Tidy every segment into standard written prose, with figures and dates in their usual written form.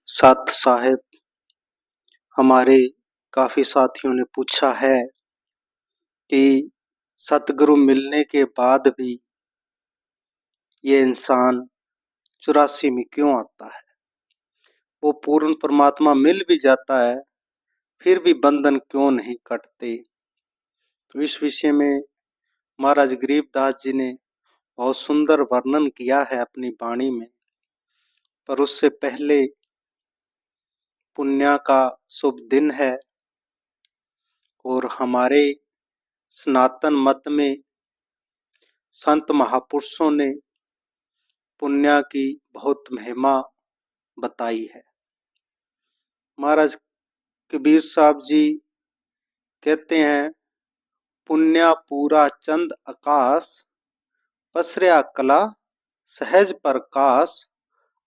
साथ साहेब, हमारे काफी साथियों ने पूछा है कि सतगुरु मिलने के बाद भी ये इंसान 84 में क्यों आता है। वो पूर्ण परमात्मा मिल भी जाता है फिर भी बंधन क्यों नहीं कटते। तो इस विषय में महाराज गरीबदास जी ने बहुत सुंदर वर्णन किया है अपनी वाणी में। पर उससे पहले पुण्य का शुभ दिन है और हमारे सनातन मत में संत महापुरुषों ने पुण्य की बहुत महिमा बताई है। महाराज कबीर साहब जी कहते हैं, पुण्य पूरा चंद आकाश, पसरया कला सहज प्रकाश,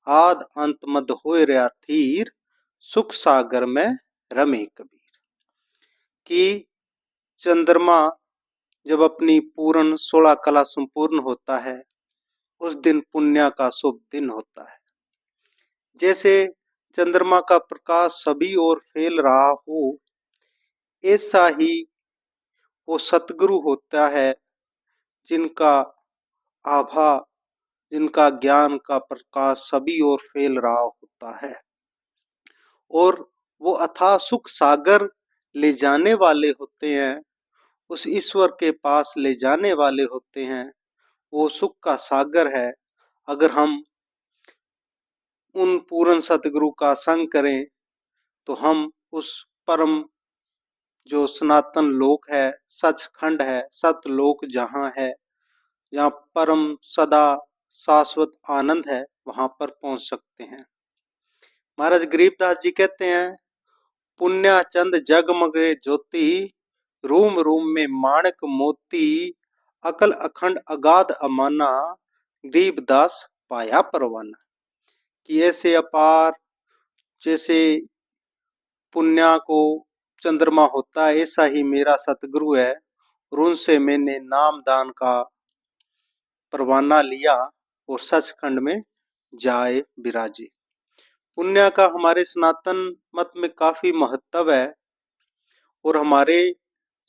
आद अंत मद होय रहा थीर, सुख सागर में रमे कबीर। कि चंद्रमा जब अपनी पूर्ण 16 कला संपूर्ण होता है, उस दिन पुण्य का शुभ दिन होता है। जैसे चंद्रमा का प्रकाश सभी ओर फैल रहा हो, ऐसा ही वो सतगुरु होता है जिनका आभा, जिनका ज्ञान का प्रकाश सभी ओर फैल रहा होता है और वो अथाह सुख सागर ले जाने वाले होते हैं, उस ईश्वर के पास ले जाने वाले होते हैं। वो सुख का सागर है। अगर हम उन पूर्ण सतगुरु का संग करें तो हम उस परम जो सनातन लोक है, सचखंड है, सतलोक जहाँ है, जहाँ परम सदा शाश्वत आनंद है, वहां पर पहुंच सकते हैं। महाराज गरीबदास जी कहते हैं, पुण्य चंद जगमगे ज्योति, रूम रूम में माणक मोती, अकल अखंड अगाध अमाना, गरीबदास पाया परवाना। कि ऐसे अपार जैसे पुण्य को चंद्रमा होता है, ऐसा ही मेरा सतगुरु है और उनसे मैंने नाम दान का परवाना लिया और सचखंड में जाए विराजे। पुण्य का हमारे सनातन मत में काफी महत्व है और हमारे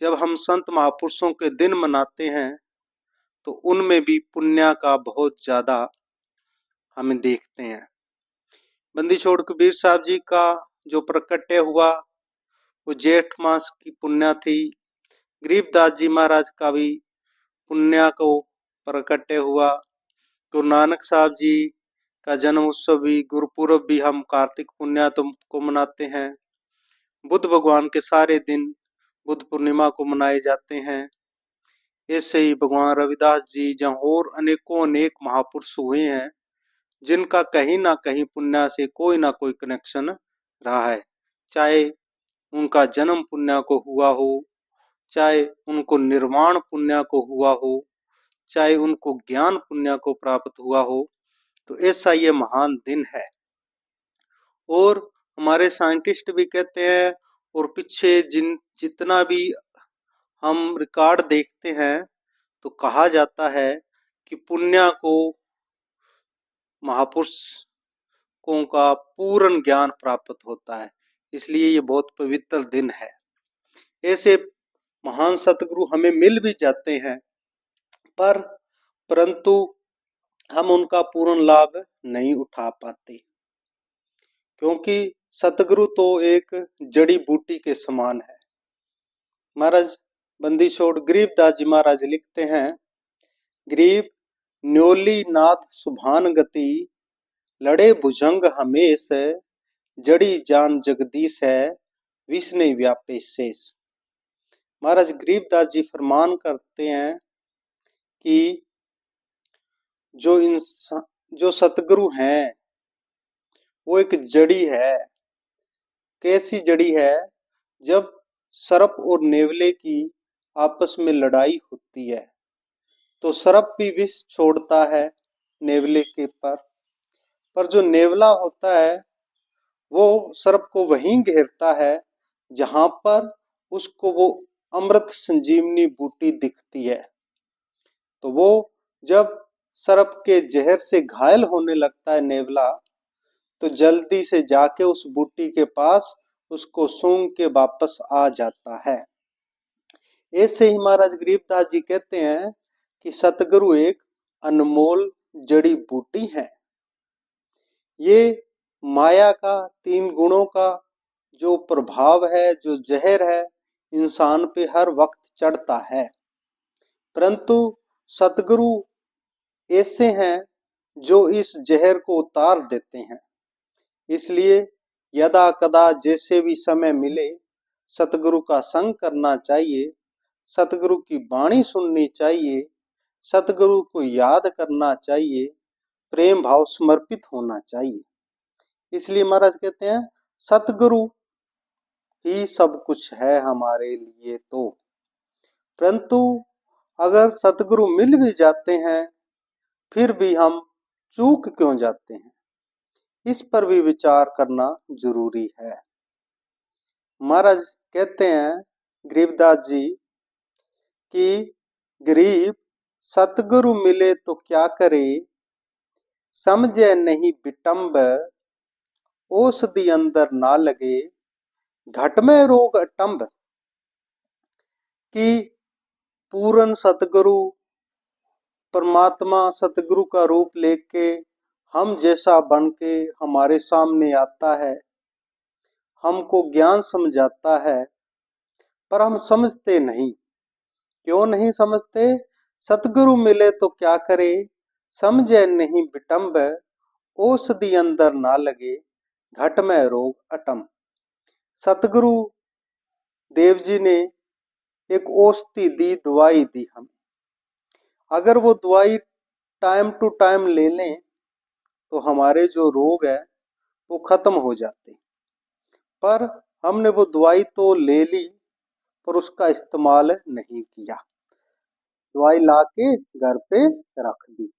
जब हम संत महापुरुषों के दिन मनाते हैं तो उनमें भी पुण्य का बहुत ज्यादा हमें देखते हैं। बंदी छोड़ कबीर साहब जी का जो प्रकट्य हुआ वो जेठ मास की पुण्य थी। गरीबदास जी महाराज का भी पुण्य को प्रकट्य हुआ। गुरु नानक साहब जी का जन्म उत्सव भी, गुरुपुरब भी हम कार्तिक पुण्यातम को मनाते हैं। बुद्ध भगवान के सारे दिन बुद्ध पूर्णिमा को मनाए जाते हैं। ऐसे ही भगवान रविदास जी जहाँ और अनेकों अनेक महापुरुष हुए हैं जिनका कहीं ना कहीं पुण्य से कोई ना कोई कनेक्शन रहा है। चाहे उनका जन्म पुण्य को हुआ हो, चाहे उनको निर्वाण पुण्य को हुआ हो, चाहे उनको ज्ञान पुण्य को प्राप्त हुआ हो, तो ऐसा ये महान दिन है। और हमारे साइंटिस्ट भी कहते हैं और पीछे जितना भी हम रिकॉर्ड देखते हैं तो कहा जाता है कि पुण्य को महापुरुषों का पूर्ण ज्ञान प्राप्त होता है, इसलिए ये बहुत पवित्र दिन है। ऐसे महान सतगुरु हमें मिल भी जाते हैं परंतु हम उनका पूर्ण लाभ नहीं उठा पाते, क्योंकि सतगुरु तो एक जड़ी बूटी के समान है। महाराज बंदी छोड़ गरीबदास जी महाराज लिखते हैं, गरीब न्योली नाथ सुभान गति, लड़े भुजंग हमेश, जड़ी जान जगदीश है, विष्णु व्यापे शेष। महाराज गरीबदास जी फरमान करते हैं कि जो सतगुरु हैं वो एक जड़ी है। कैसी जड़ी है? जब सर्प और नेवले की आपस में लड़ाई होती है तो सर्प भी विष छोड़ता है नेवले के पर जो नेवला होता है वो सर्प को वहीं घेरता है जहां पर उसको वो अमृत संजीवनी बूटी दिखती है। तो वो जब सर्प के जहर से घायल होने लगता है नेवला, तो जल्दी से जाके उस बूटी के पास उसको सूंघ के वापस आ जाता है। ऐसे ही महाराज गरीबदास जी कहते हैं कि सतगुरु एक अनमोल जड़ी बूटी है। ये माया का, तीन गुणों का जो प्रभाव है, जो जहर है, इंसान पे हर वक्त चढ़ता है, परंतु सतगुरु ऐसे हैं जो इस जहर को उतार देते हैं। इसलिए यदा कदा जैसे भी समय मिले सतगुरु का संग करना चाहिए, सतगुरु की वाणी सुननी चाहिए, सतगुरु को याद करना चाहिए, प्रेम भाव समर्पित होना चाहिए। इसलिए महाराज कहते हैं सतगुरु ही सब कुछ है हमारे लिए। तो परंतु अगर सतगुरु मिल भी जाते हैं फिर भी हम चूक क्यों जाते हैं, इस पर भी विचार करना जरूरी है। महाराज कहते हैं गरीबदास जी कि गरीब सतगुरु मिले तो क्या करे, समझे नहीं विटंब, औषधि अंदर ना लगे, घट में रोग अटंब। कि पूर्ण सतगुरु परमात्मा सतगुरु का रूप लेके हम जैसा बन के हमारे सामने आता है, हमको ज्ञान समझाता है, पर हम समझते नहीं। क्यों नहीं समझते? सतगुरु मिले तो क्या करे, समझे नहीं विटंब, औषधि अंदर ना लगे, घट में रोग अटम। सतगुरु देव जी ने एक औषधि दी, दवाई दी हमें। अगर वो दवाई टाइम टू टाइम ले लें तो हमारे जो रोग है वो खत्म हो जाते, पर हमने वो दवाई तो ले ली पर उसका इस्तेमाल नहीं किया, दवाई लाके घर पे रख दी।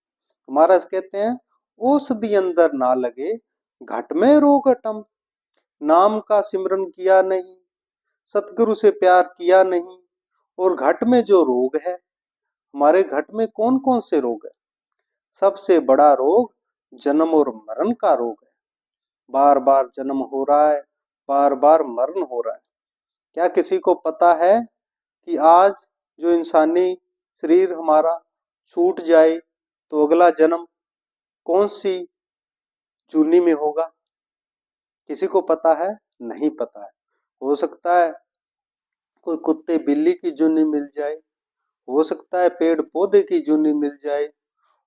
महाराज कहते हैं औषधि अंदर ना लगे, घट में रोग अटम। नाम का सिमरन किया नहीं, सतगुरु से प्यार किया नहीं, और घट में जो रोग है, हमारे घट में कौन कौन से रोग है? सबसे बड़ा रोग जन्म और मरण का रोग है। बार बार जन्म हो रहा है, बार बार मरण हो रहा है। क्या किसी को पता है कि आज जो इंसानी शरीर हमारा छूट जाए तो अगला जन्म कौन सी जूनी में होगा? किसी को पता है? नहीं पता है। हो सकता है कोई कुत्ते बिल्ली की जूनी मिल जाए, हो सकता है पेड़ पौधे की जूनी मिल जाए,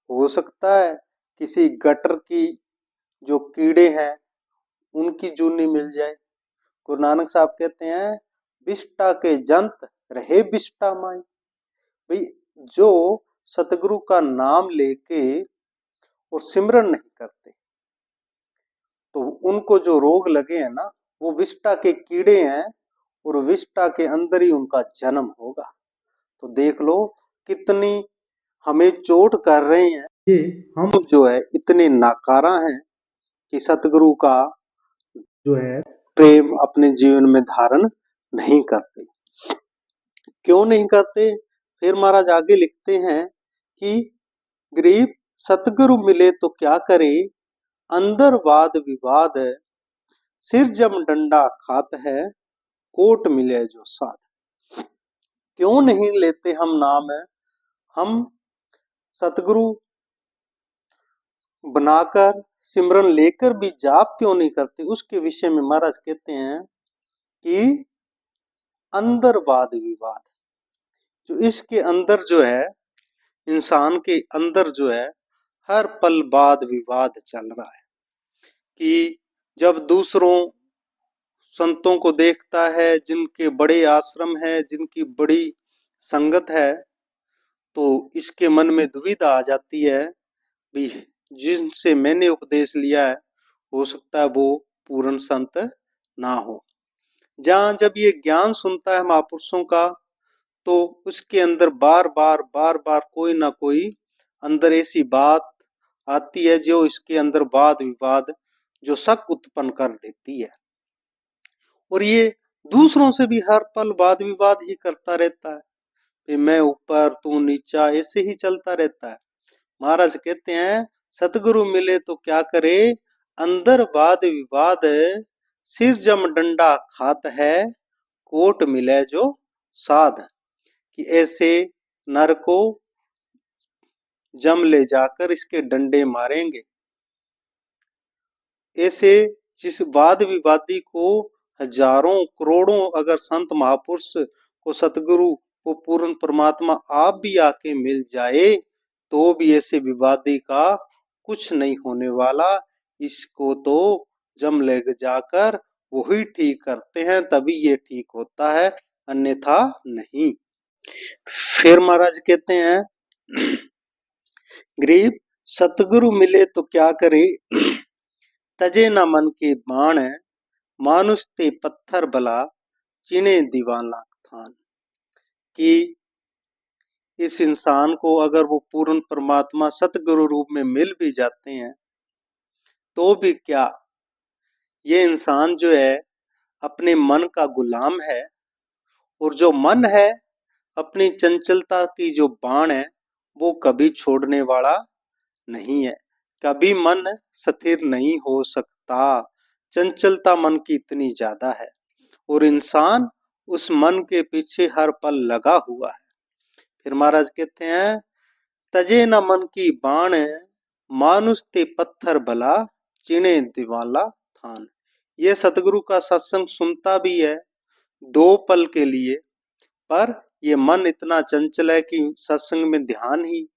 हो सकता है किसी गटर की जो कीड़े हैं उनकी जूनी मिल जाए। गुरु नानक साहब कहते हैं बिष्टा के जंत रहे बिष्टा माई। भाई जो सतगुरु का नाम लेके और सिमरन नहीं करते तो उनको जो रोग लगे हैं ना, वो विष्टा के कीड़े हैं और विष्टा के अंदर ही उनका जन्म होगा। तो देख लो कितनी हमें चोट कर रहे हैं ये हम जो है इतने नाकारा हैं कि सतगुरु का जो है प्रेम अपने जीवन में धारण नहीं करते। क्यों नहीं करते? फिर महाराज आगे लिखते हैं कि गरीब सतगुरु मिले तो क्या करे, अंदर वाद विवाद, सिर जम डंडा खात है, कोट मिले जो साथ। क्यों नहीं लेते हम नाम है? हम सतगुरु बनाकर सिमरन लेकर भी जाप क्यों नहीं करते? उसके विषय में महाराज कहते हैं कि अंदर वाद विवाद, जो इसके अंदर जो है इंसान के अंदर जो है हर पल वाद विवाद चल रहा है। कि जब दूसरों संतों को देखता है जिनके बड़े आश्रम है, जिनकी बड़ी संगत है, तो इसके मन में दुविधा आ जाती है भी जिनसे मैंने उपदेश लिया है हो सकता है वो पूर्ण संत ना हो। जहां जब ये ज्ञान सुनता है महापुरुषों का तो उसके अंदर बार बार कोई ना कोई अंदर ऐसी बात आती है जो इसके अंदर वाद विवाद जो शक उत्पन्न कर देती है, और ये दूसरों से भी हर पल वाद विवाद ही करता रहता है, मैं ऊपर तू नीचा, ऐसे ही चलता रहता है। महाराज कहते हैं सतगुरु मिले तो क्या करे, अंदर वाद विवाद, सिर जम डंडा खात है, कोट मिले जो साध। कि ऐसे नर को जम ले जाकर इसके डंडे मारेंगे। ऐसे जिस वाद विवादी को हजारों करोड़ों अगर संत महापुरुष को सतगुरु को पूर्ण परमात्मा आप भी आके मिल जाए तो भी ऐसे विवादी का कुछ नहीं होने वाला। इसको तो जम ले जाकर वही ठीक करते हैं, तभी ये ठीक होता है, अन्यथा नहीं। फिर महाराज कहते हैं गरीब सतगुरु मिले तो क्या करे, तजे न मन के बाण, मानुष ते पत्थर भला, चिने दीवाना थान। कि इस इंसान को अगर वो पूर्ण परमात्मा सतगुरु रूप में मिल भी जाते हैं तो भी क्या, ये इंसान जो है अपने मन का गुलाम है। और जो मन है अपनी चंचलता की जो बाण है वो कभी छोड़ने वाला नहीं है। कभी मन स्थिर नहीं हो सकता, चंचलता मन की इतनी ज्यादा है और इंसान उस मन के पीछे हर पल लगा हुआ है। फिर महाराज कहते हैं तजे न मन की बाण, मानुष ते पत्थर भला, चिणे दिवाला थान। ये सतगुरु का सत्संग सुनता भी है 2 पल के लिए, पर ये मन इतना चंचल है कि सत्संग में ध्यान ही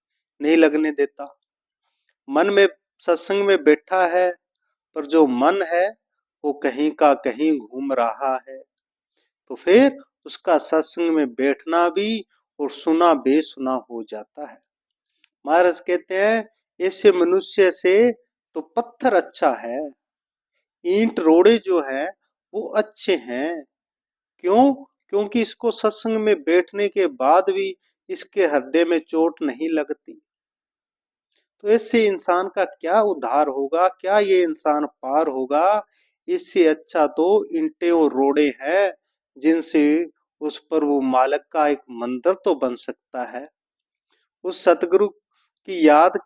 नहीं लगने देता। मन में सत्संग में बैठा है पर जो मन है वो कहीं का कहीं घूम रहा है। तो फिर उसका सत्संग में बैठना भी और सुना बेसुना हो जाता है। महाराज कहते हैं ऐसे मनुष्य से तो पत्थर अच्छा है, ईंट रोड़े जो है वो अच्छे हैं। क्यों? क्योंकि इसको सत्संग में बैठने के बाद भी इसके हृदय में चोट नहीं लगती। तो इससे इंसान का क्या उद्धार होगा, क्या ये इंसान पार होगा? इससे अच्छा तो ईंटें और रोड़े हैं जिनसे उस पर वो मालिक का एक मंदिर तो बन सकता है, उस सतगुरु की याद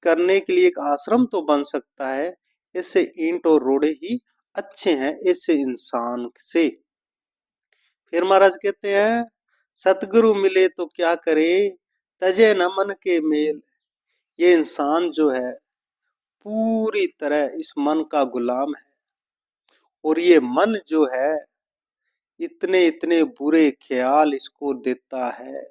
करने के लिए एक आश्रम तो बन सकता है। इससे ईंट और रोड़े ही अच्छे हैं इससे इंसान से। फिर महाराज कहते हैं सतगुरु मिले तो क्या करे, तजे न मन के मेल। ये इंसान जो है पूरी तरह इस मन का गुलाम है और ये मन जो है इतने इतने बुरे ख्याल इसको देता है।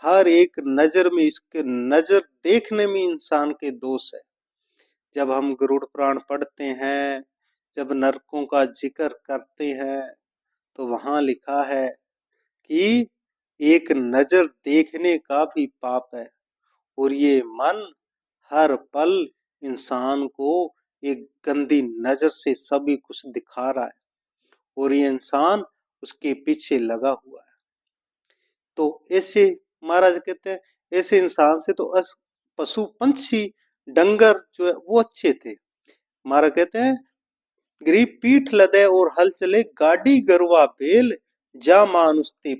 हर एक नजर में इसके नजर देखने में इंसान के दोष है। जब हम गरुड़ पुराण पढ़ते हैं, जब नरकों का जिक्र करते हैं तो वहां लिखा है कि एक नजर देखने का भी पाप है और ये मन हर पल इंसान को एक गंदी नजर से सभी कुछ दिखा रहा है और ये इंसान उसके पीछे लगा हुआ है। तो ऐसे महाराज कहते हैं ऐसे इंसान से तो पशु पंछी डंगर जो है वो अच्छे थे। महाराज कहते हैं गरीब पीठ लदे और हल चले, गाड़ी गरुआ बेल, जा मानुस ते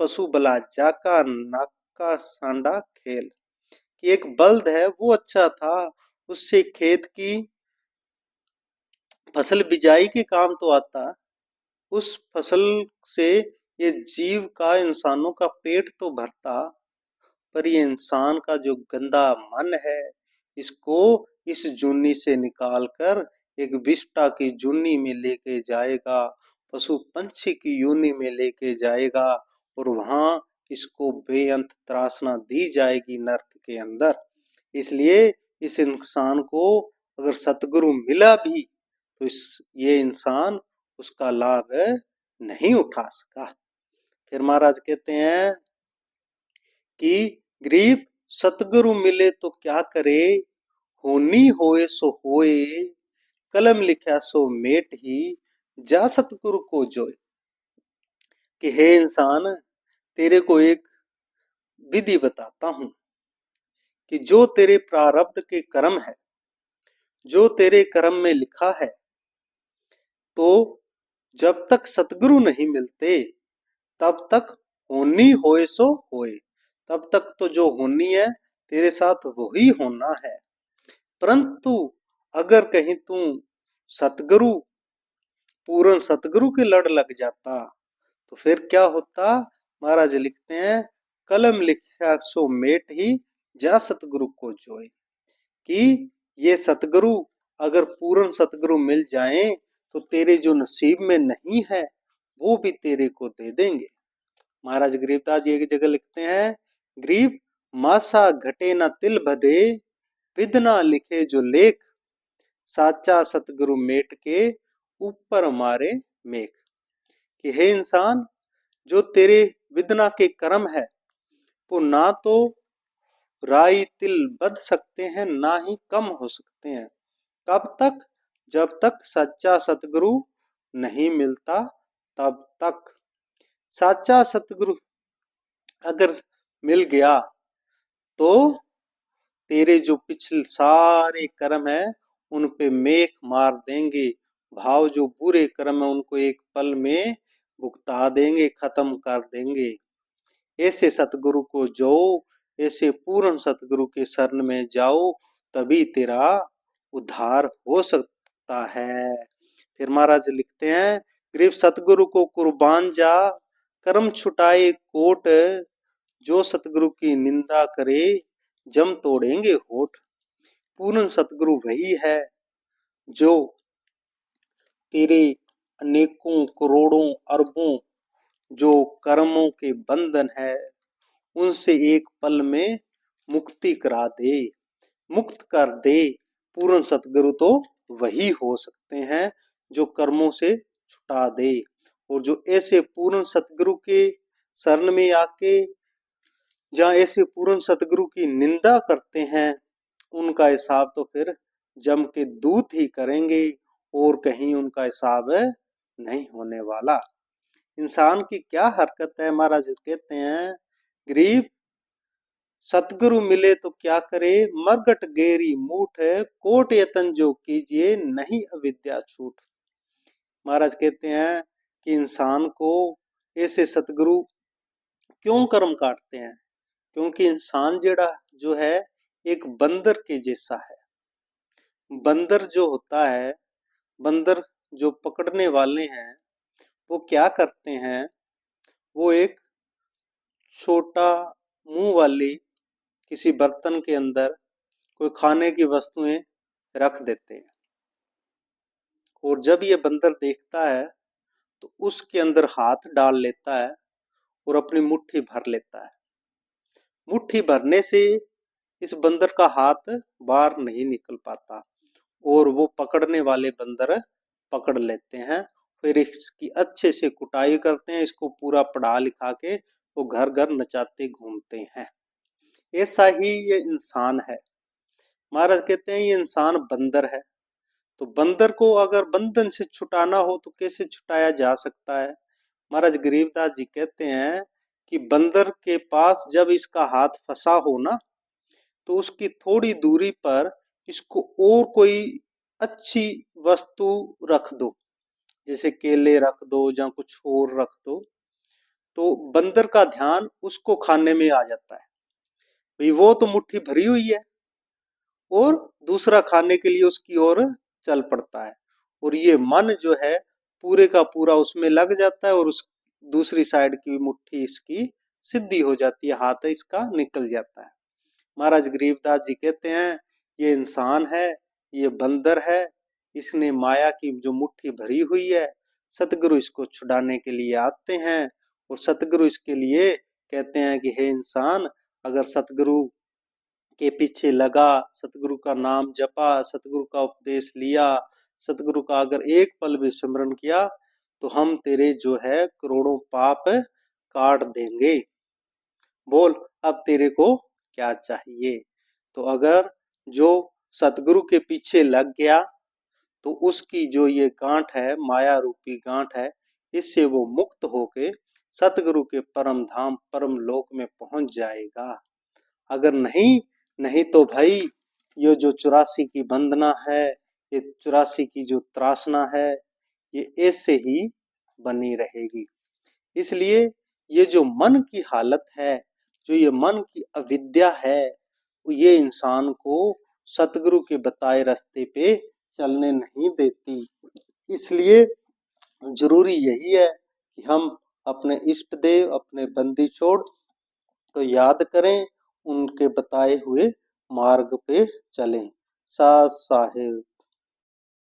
पशु बला, जाका नाका सांडा खेल। कि एक बल्द है वो अच्छा था, उससे खेत की फसल बिजाई के काम तो आता, उस फसल से ये जीव का इंसानों का पेट तो भरता, पर ये इंसान का जो गंदा मन है इसको इस जूनी से निकालकर एक विष्टा की जूनी में लेके जाएगा, पशु पंछी की योनि में लेके जाएगा और वहां इसको बेअंत त्रासना दी जाएगी नरक के अंदर। इसलिए इस इंसान को अगर सतगुरु मिला भी तो ये इंसान उसका लाभ नहीं उठा सका। फिर महाराज कहते हैं कि गरीब सतगुरु मिले तो क्या करे, होनी होए सो होए, कलम लिखा सो मेट ही, जा सतगुरु को जोए। कि हे इंसान तेरे को एक विधि बताता हूं कि जो तेरे प्रारब्ध के कर्म है, जो तेरे कर्म में लिखा है, तो जब तक सतगुरु नहीं मिलते तब तक होनी होए सो होए, तब तक तो जो होनी है तेरे साथ वही होना है। परंतु अगर कहीं तू सतगुरु पूर्ण सतगुरु के लड़ लग जाता तो फिर क्या होता। महाराज लिखते हैं, कलम लिखा सो मेट ही, जा सतगुरु को जोए। कि ये सतगुरु अगर पूर्ण सतगुरु मिल जाए तो तेरे जो नसीब में नहीं है वो भी तेरे को दे देंगे। महाराज गरीबदास जी एक जगह लिखते हैं, गरीब मासा घटे न तिल बधे, विधना लिखे जो लेख, साचा सतगुरु मेट के ऊपर मारे मेघ। कि हे इंसान, जो तेरे विदना के कर्म है वो ना तो राई तिल बध सकते हैं ना ही कम हो सकते हैं। कब तक? जब तक सच्चा सतगुरु नहीं मिलता तब तक। सच्चा सतगुरु अगर मिल गया तो तेरे जो पिछले सारे कर्म है उन पे मेख मार देंगे। भाव जो बुरे कर्म है उनको एक पल में भुगता देंगे, खत्म कर देंगे। ऐसे सतगुरु को जो, ऐसे पूर्ण सतगुरु के शरण में जाओ, तभी तेरा उद्धार हो सकता है। फिर महाराज लिखते हैं, गरीब सतगुरु को कुर्बान जा, कर्म छुटाए कोट, जो सतगुरु की निंदा करे जम तोड़ेंगे होठ। पूर्ण सतगुरु वही है जो तेरे अनेकों करोड़ों अरबों जो कर्मों के बंधन है उनसे एक पल में मुक्ति करा दे, मुक्त कर दे। पूर्ण सतगुरु तो वही हो सकते हैं जो कर्मों से छुटा दे। और जो ऐसे पूर्ण सतगुरु के शरण में आके जहाँ ऐसे पूर्ण सतगुरु की निंदा करते हैं उनका हिसाब तो फिर जम के दूत ही करेंगे और कहीं उनका हिसाब नहीं होने वाला। इंसान की क्या हरकत है, महाराज कहते हैं, गरीब सतगुरु मिले तो क्या करे, मरगट गेरी मूठ, कोट यतन जो कीजिए नहीं अविद्या छूट। महाराज कहते हैं कि इंसान को ऐसे सतगुरु क्यों कर्म काटते हैं, क्योंकि इंसान जेड़ा जो है एक बंदर के जैसा है। बंदर जो होता है, बंदर जो पकड़ने वाले हैं वो क्या करते हैं, वो एक छोटा मुंह वाली किसी बर्तन के अंदर कोई खाने की वस्तुएं रख देते हैं और जब ये बंदर देखता है तो उसके अंदर हाथ डाल लेता है और अपनी मुट्ठी भर लेता है। मुट्ठी भरने से इस बंदर का हाथ बाहर नहीं निकल पाता और वो पकड़ने वाले बंदर पकड़ लेते हैं। फिर इसकी अच्छे से कुटाई करते हैं, इसको पूरा पढ़ा लिखा के वो घर घर नचाते घूमते हैं। ऐसा ही ये इंसान है। महाराज कहते हैं ये इंसान बंदर है, तो बंदर को अगर बंधन से छुटाना हो तो कैसे छुटाया जा सकता है। महाराज गरीबदास जी कहते हैं कि बंदर के पास जब इसका हाथ फंसा हो ना तो उसकी थोड़ी दूरी पर इसको और कोई अच्छी वस्तु रख दो, जैसे केले रख दो या कुछ और रख दो, तो बंदर का ध्यान उसको खाने में आ जाता है। भाई वो तो मुट्ठी भरी हुई है और दूसरा खाने के लिए उसकी ओर चल पड़ता है और ये मन जो है पूरे का पूरा उसमें लग जाता है और उस दूसरी साइड की मुट्ठी इसकी सिद्धि हो जाती है, हाथ इसका निकल जाता है। महाराज गरीबदास जी कहते हैं ये इंसान है, ये बंदर है, इसने माया की जो मुट्ठी भरी हुई है, सतगुरु इसको छुड़ाने के लिए आते हैं और सतगुरु इसके लिए कहते हैं कि हे इंसान, अगर सतगुरु के पीछे लगा, सतगुरु का नाम जपा, सतगुरु का उपदेश लिया, सतगुरु का अगर एक पल भी स्मरण किया तो हम तेरे जो है करोड़ों पाप काट देंगे। बोल अब तेरे को क्या चाहिए। तो अगर जो सतगुरु के पीछे लग गया तो उसकी जो ये गांठ है, माया रूपी गांठ है, इससे वो मुक्त होके सतगुरु के परम धाम परम लोक में पहुंच जाएगा। अगर नहीं, नहीं तो भाई ये जो 84 की वंदना है, ये 84 की जो त्रासना है, ये ऐसे ही बनी रहेगी। इसलिए ये जो मन की हालत है, जो ये मन की अविद्या है, ये इंसान को सतगुरु के बताए रास्ते पे चलने नहीं देती। इसलिए जरूरी यही है कि हम अपने इष्ट देव, अपने बंदी छोड़ को याद करें, उनके बताए हुए मार्ग पे चलें। साथ साहिब।